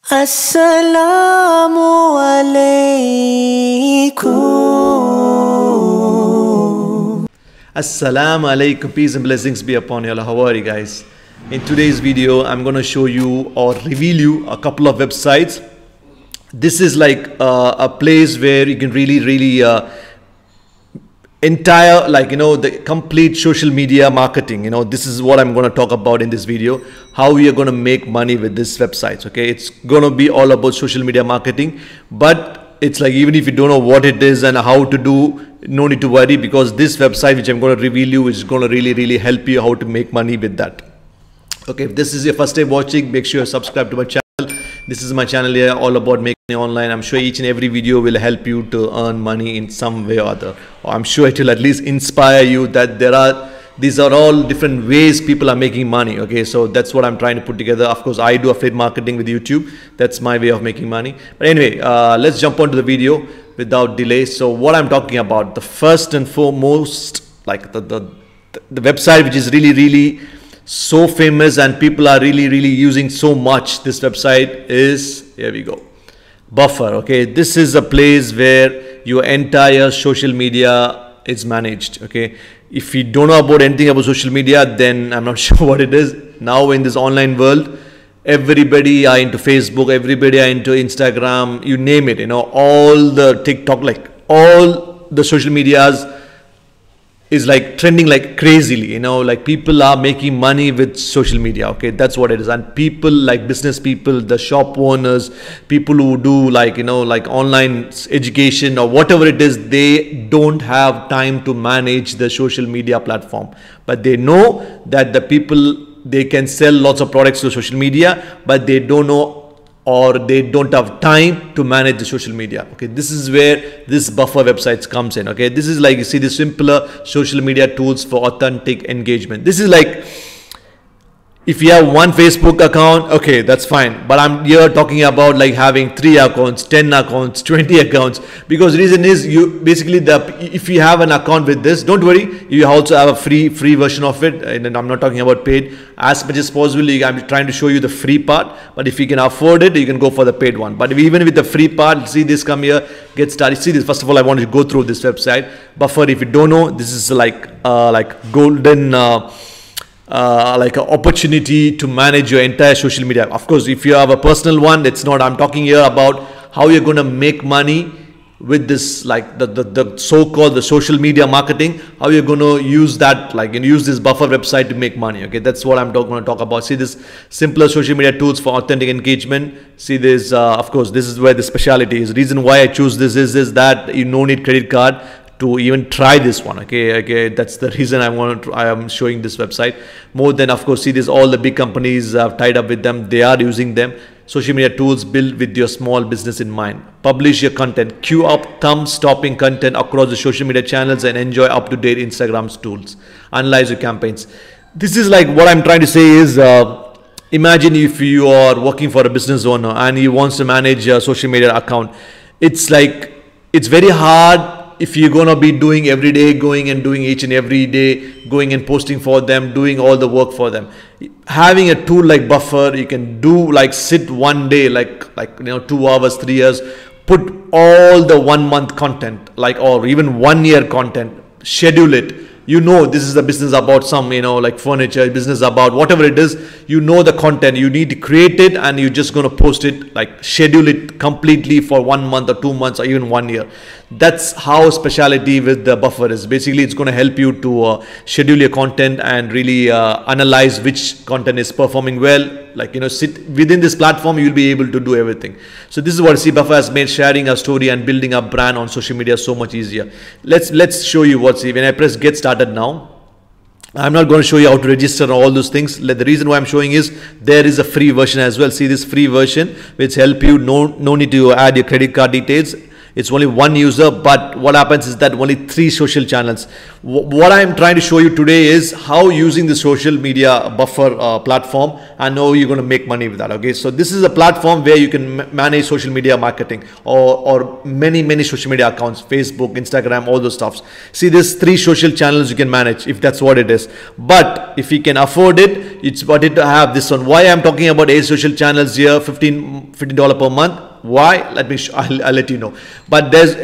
Assalamu alaikum. Assalamu alaikum, peace and blessings be upon you all. How are you guys? In today's video, I'm going to show you or reveal you a couple of websites. This is like a place where you can really entire, like, the complete social media marketing. This is what I'm going to talk about in this video, how we are going to make money with this website. Okay, it's going to be all about social media marketing, but it's like, even if you don't know what it is and how to do, no need to worry, because this website which I'm going to reveal you is going to really help you how to make money with that. Okay, if this is your first time watching, make sure you subscribe to my channel. This is my channel here, all about making money online. I'm sure each and every video will help you to earn money in some way or other. Or I'm sure it will at least inspire you that these are all different ways people are making money. Okay, so that's what I'm trying to put together. Of course, I do affiliate marketing with YouTube. That's my way of making money. But anyway, let's jump onto the video without delay. So what I'm talking about, the first and foremost, like the website which is really so famous and people are really using so much, this website is, here we go, Buffer. Okay, this is a place where your entire social media is managed. Okay, if you don't know about anything about social media, then I'm not sure what it is. Now in this online world, everybody are into Facebook, everybody are into Instagram, you name it, all the TikTok, like all the social medias is like trending like crazily, like people are making money with social media. Okay, that's what it is. And people, like business people, the shop owners, people who do like like online education or whatever it is, they don't have time to manage the social media platform, but they know that the people, they can sell lots of products to social media, but they don't know or they don't have time to manage the social media. Okay, this is where this Buffer websites comes in. Okay, this is like, you see, the simpler social media tools for authentic engagement. This is like, if you have one Facebook account, okay, that's fine. But I'm here talking about like having 3 accounts, 10 accounts, 20 accounts. Because the reason is, you basically, if you have an account with this, don't worry, you also have a free version of it. And I'm not talking about paid. As much as possible, I'm trying to show you the free part. But if you can afford it, you can go for the paid one. But even with the free part, see this, come here, get started. See this. First of all, I want to go through this website. Buffer, if you don't know, this is like golden, like an opportunity to manage your entire social media. Of course, if you have a personal one, it's not. I'm talking here about how you're going to make money with this, like the so-called the social media marketing, how you're going to use that, like use this Buffer website to make money. Okay, that's what I'm going to talk about. See this, simpler social media tools for authentic engagement. See this, of course, this is where the specialty is. Reason why I choose this is that you no need credit card to even try this one. Okay, that's the reason I am showing this website. More than, of course, see this, all the big companies have tied up with them, they are using them. Social media tools built with your small business in mind. Publish your content, queue up thumb-stopping content across the social media channels, and enjoy up-to-date Instagram's tools. Analyze your campaigns. This is like, what I'm trying to say is, imagine if you are working for a business owner and he wants to manage a social media account. It's like, it's very hard if you're going to be doing every day, going and doing each and every day, going and posting for them, doing all the work for them. Having a tool like Buffer, you can do like sit one day, like 2 hours, 3 hours, put all the 1 month content, like, or even 1 year content, schedule it. This is a business about some, like furniture, business about whatever it is, the content, you need to create it and you're just going to post it, like schedule it completely for 1 month or 2 months or even 1 year. That's how speciality with the Buffer is. Basically, it's going to help you to schedule your content and really analyze which content is performing well. Like, sit within this platform, you'll be able to do everything. So this is what Buffer has made sharing a story and building a brand on social media so much easier. Let's show you when I press get started now. I'm not going to show you how to register all those things. The reason why I'm showing is there is a free version as well. See this free version which help you, no need to add your credit card details. It's only one user, but what happens is that only 3 social channels. What I'm trying to show you today is how using the social media buffer platform and how you're going to make money with that. Okay, so this is a platform where you can manage social media marketing or many social media accounts, Facebook, Instagram, all those stuffs. See, there's 3 social channels you can manage if that's what it is. But if you can afford it, it's better to have this one. Why I'm talking about 8 social channels here, $15 per month. Why? I'll let you know. But there's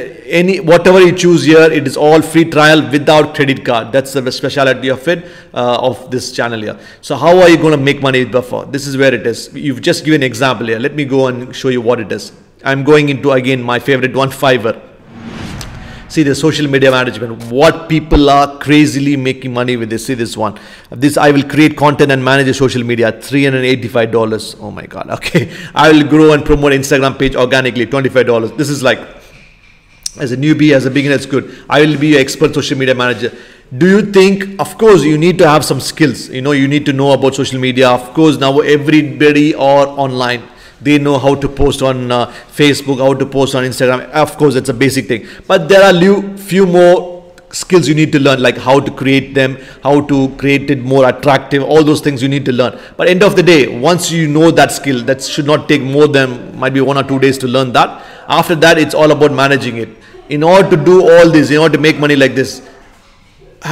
whatever you choose here, it is all free trial without credit card. That's the speciality of it, of this channel here. So how are you going to make money with Buffer? This is where it is. You've just given an example here. Let me go and show you what it is. I'm going into, again, my favorite one, Fiverr. See the social media management, what people are crazily making money with this. See this one. This, I will create content and manage the social media, $385. Oh my God. Okay. I will grow and promote Instagram page organically, $25. This is like, as a newbie, as a beginner, it's good. I will be your expert social media manager. Do you think, of course, you need to have some skills. You know, you need to know about social media. Of course, now everybody are online. They know how to post on Facebook, how to post on Instagram. Of course, it's a basic thing. But there are few more skills you need to learn, like how to create them, how to create it more attractive, all those things you need to learn. But end of the day, once you know that skill, that should not take more than, might be 1 or 2 days to learn that. After that, it's all about managing it. In order to do all this, in order to make money like this,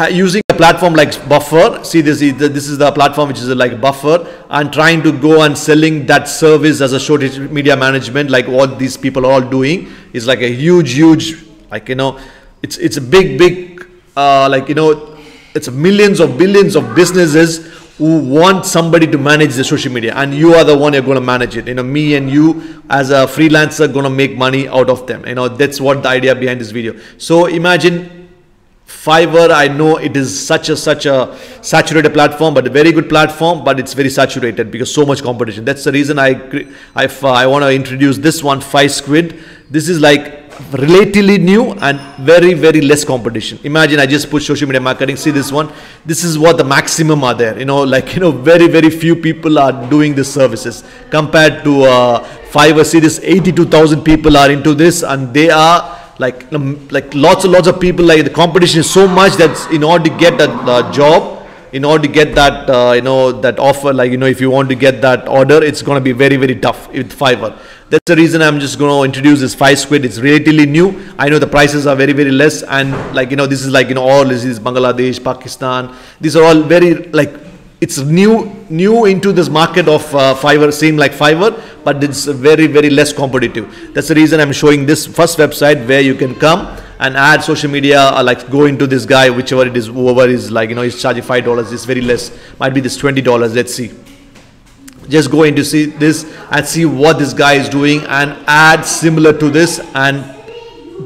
using a platform like Buffer, see this is the platform which is like Buffer, and trying to go and selling that service as a social media management, like what these people are all doing, is like a huge, like, you know, it's a big like, you know, it's millions of billions of businesses who want somebody to manage the social media, and you are the one you're going to manage it. You know, me and you as a freelancer going to make money out of them. You know, that's what the idea behind this video. So imagine Fiverr. I know it is such a saturated platform, but a very good platform, but it's very saturated because so much competition. That's the reason I want to introduce this one, FiveSquid. This is like relatively new and very less competition. Imagine I just put social media marketing. See this one. This is what the maximum are there. You know, like, you know, very few people are doing these services compared to Fiverr. See this, 82,000 people are into this, and they are like lots of people. Like, the competition is so much that in order to get that job, in order to get that you know, that offer, like, you know, if you want to get that order, it's going to be very tough with Fiverr. That's the reason I'm just going to introduce this FiveSquid. It's relatively new. I know the prices are very less, and, like, you know, this is like, you know, all this is Bangladesh, Pakistan. These are all very, like, it's new into this market of Fiverr, same like Fiverr, but it's very less competitive. That's the reason I'm showing this first website where you can come and add social media, like go into this guy, whichever it is, whoever is, like, you know, he's charging $5. It's very less, might be this $20. Let's see. Just go into see this and see what this guy is doing and add similar to this and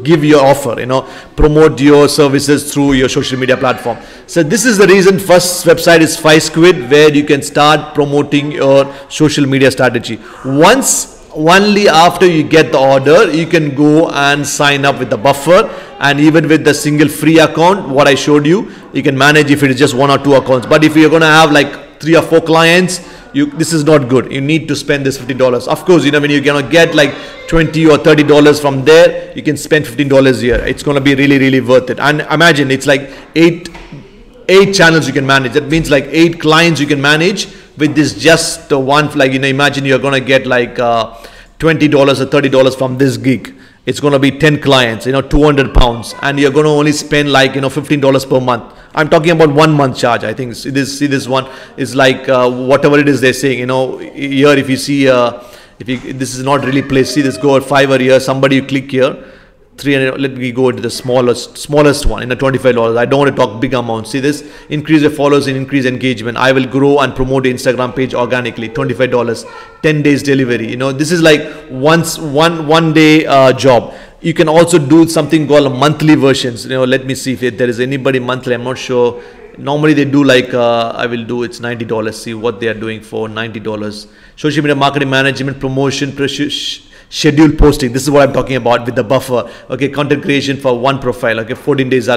give your offer, you know, promote your services through your social media platform. So this is the reason first website is FiveSquid, where you can start promoting your social media strategy. Only after you get the order, you can go and sign up with the Buffer, and even with the single free account, what I showed you, you can manage if it is just 1 or 2 accounts. But if you're going to have like 3 or 4 clients, this is not good. You need to spend this $15. Of course, you know, when you're going to get like $20 or $30 from there, you can spend $15 a year. It's going to be really worth it. And imagine it's like 8 channels you can manage. That means like 8 clients you can manage with this just one. Like, you know, imagine you're going to get like $20 or $30 from this gig. It's going to be 10 clients, you know, 200 pounds, and you're going to only spend like, you know, $15 per month. I'm talking about 1 month charge. I think see this one is like whatever it is they're saying, you know, here if you see this is not really placed. See this, go at Fiverr here, somebody, you click here, 300. Let me go to the smallest one, in a $25. I don't want to talk big amounts. See this, increase your followers and increase engagement. I will grow and promote the Instagram page organically, $25, 10 days delivery. You know, this is like one day job. You can also do something called monthly versions. You know, let me see if there is anybody monthly. I'm not sure. Normally they do like I will do, it's $90. See what they are doing for $90. Social media marketing management, promotion, schedule posting. This is what I'm talking about with the Buffer. Okay, content creation for one profile. Okay, 14 days.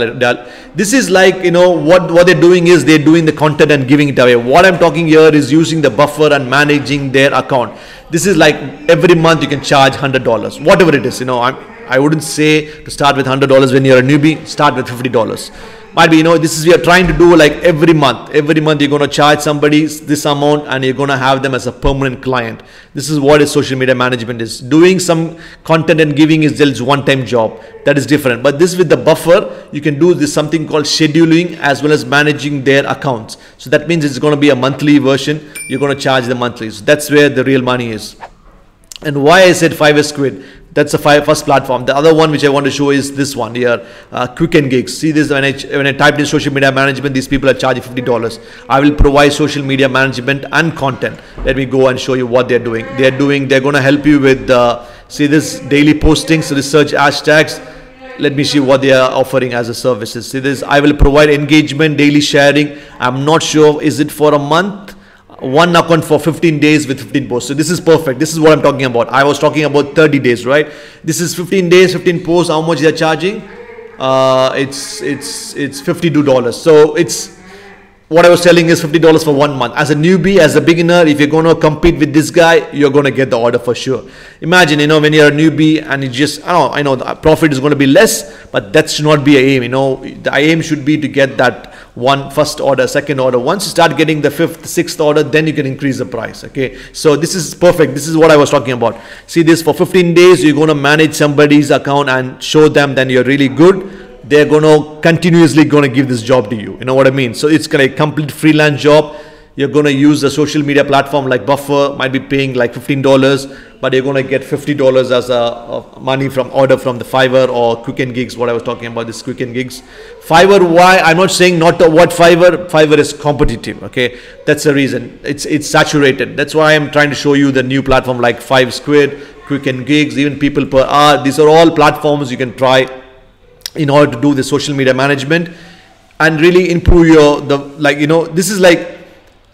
This is like, you know, what they're doing is they're doing the content and giving it away. What I'm talking here is using the Buffer and managing their account. This is like every month you can charge $100, whatever it is. You know, I wouldn't say to start with $100 when you're a newbie. Start with $50. Might be, this is, we are trying to do like every month you're going to charge somebody this amount, and you're going to have them as a permanent client. This is what is social media management is. Doing some content and giving is just one-time job. That is different. But this with the Buffer, you can do this something called scheduling as well as managing their accounts. So that means it's going to be a monthly version. You're going to charge them monthly. So that's where the real money is. And why I said Fiverr Squid, that's the first platform. The other one which I want to show is this one here, Quicken Gigs. See this, when I typed in social media management, these people are charging $50. I will provide social media management and content. Let me go and show you what they're doing. They're going to help you with, see this, daily postings, research hashtags. Let me see what they are offering as a services. See this, I will provide engagement, daily sharing. I'm not sure, is it for a month? One account for 15 days with 15 posts. So this is perfect. This is what I'm talking about. I was talking about 30 days, right? This is 15 days, 15 posts. How much they're charging? It's $52. So it's, what I was telling is $50 for 1 month. As a newbie, as a beginner, if you're going to compete with this guy, you're going to get the order for sure. Imagine, when you're a newbie and you just, I know the profit is going to be less, but that should not be a aim. The aim should be to get that first order, second order. Once you start getting the fifth, sixth order, then you can increase the price. Okay, so this is perfect. This is what I was talking about. See this, for 15 days you're going to manage somebody's account and show them then you're really good. They're going to continuously give this job to you. You know what I mean? So it's a complete freelance job. You're going to use a social media platform like Buffer, might be paying like $15, but you're going to get $50 as a money from order from the Fiverr or Quicken Gigs. What I was talking about, this Quicken Gigs. Fiverr, why? I'm not saying not to what Fiverr. Fiverr is competitive. Okay, that's the reason. It's saturated. That's why I'm trying to show you the new platform like Fiverr Squid, Quicken Gigs, even People Per Hour. These are all platforms you can try in order to do the social media management and really improve your this is like,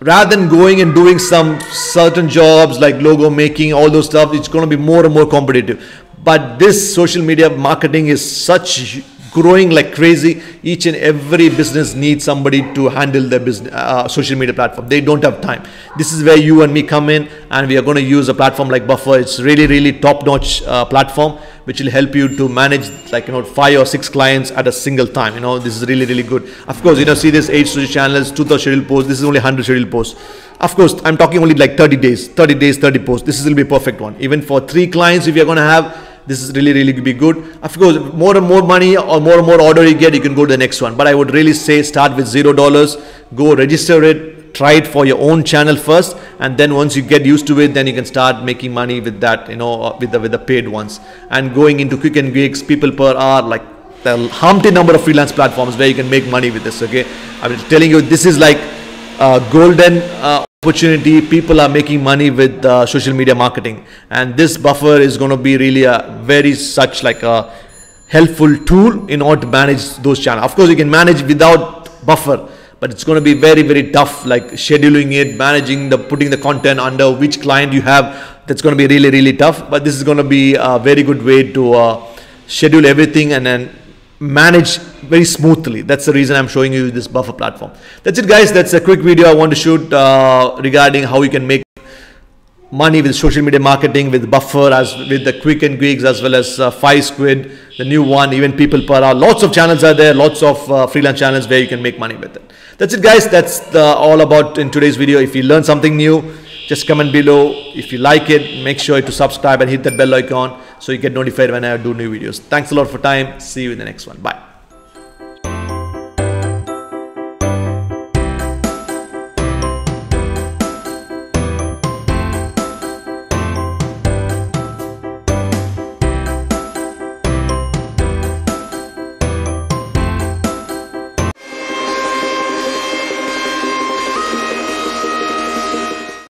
rather than going and doing some certain jobs like logo making, all those stuff, it's going to be more and more competitive. But this social media marketing is such growing like crazy. Each and every business needs somebody to handle their business social media platform. They don't have time. This is where you and me come in, and we are going to use a platform like Buffer. It's really top-notch platform which will help you to manage 5 or 6 clients at a single time. This is really good. Of course, see this 8 social channels, 2,000 scheduled posts. This is only 100 scheduled posts. Of course, I'm talking only like 30 days, 30 posts. This will be a perfect one. Even for 3 clients, if you're going to have, this is really be good. Of course, more and more money or more and more order you get, you can go to the next one. But I would really say start with $0. Go register it, try it for your own channel first, and then once you get used to it, then you can start making money with that, with the paid ones. And going into Quicken Gigs, People Per Hour, like the humpty number of freelance platforms where you can make money with this. Okay, I'm telling you, this is like golden opportunity. People are making money with social media marketing, and this Buffer is going to be really a very such like a helpful tool in order to manage those channels. Of course, you can manage without Buffer, but it's going to be very tough, like scheduling it, managing putting the content under which client you have. That's going to be really tough, but this is going to be a very good way to schedule everything and then manage very smoothly. That's the reason I'm showing you this Buffer platform. That's it, guys. That's a quick video I want to shoot regarding how you can make money with social media marketing with Buffer, as with the Quicken Gigs, as well as Fiverr Squid, the new one, even People Per Hour. Lots of channels are there, lots of freelance channels where you can make money with it. That's it, guys. That's all about in today's video. If you learned something new, just comment below. If you like it, make sure to subscribe and hit that bell icon so you get notified when I do new videos. Thanks a lot for time. See you in the next one. Bye.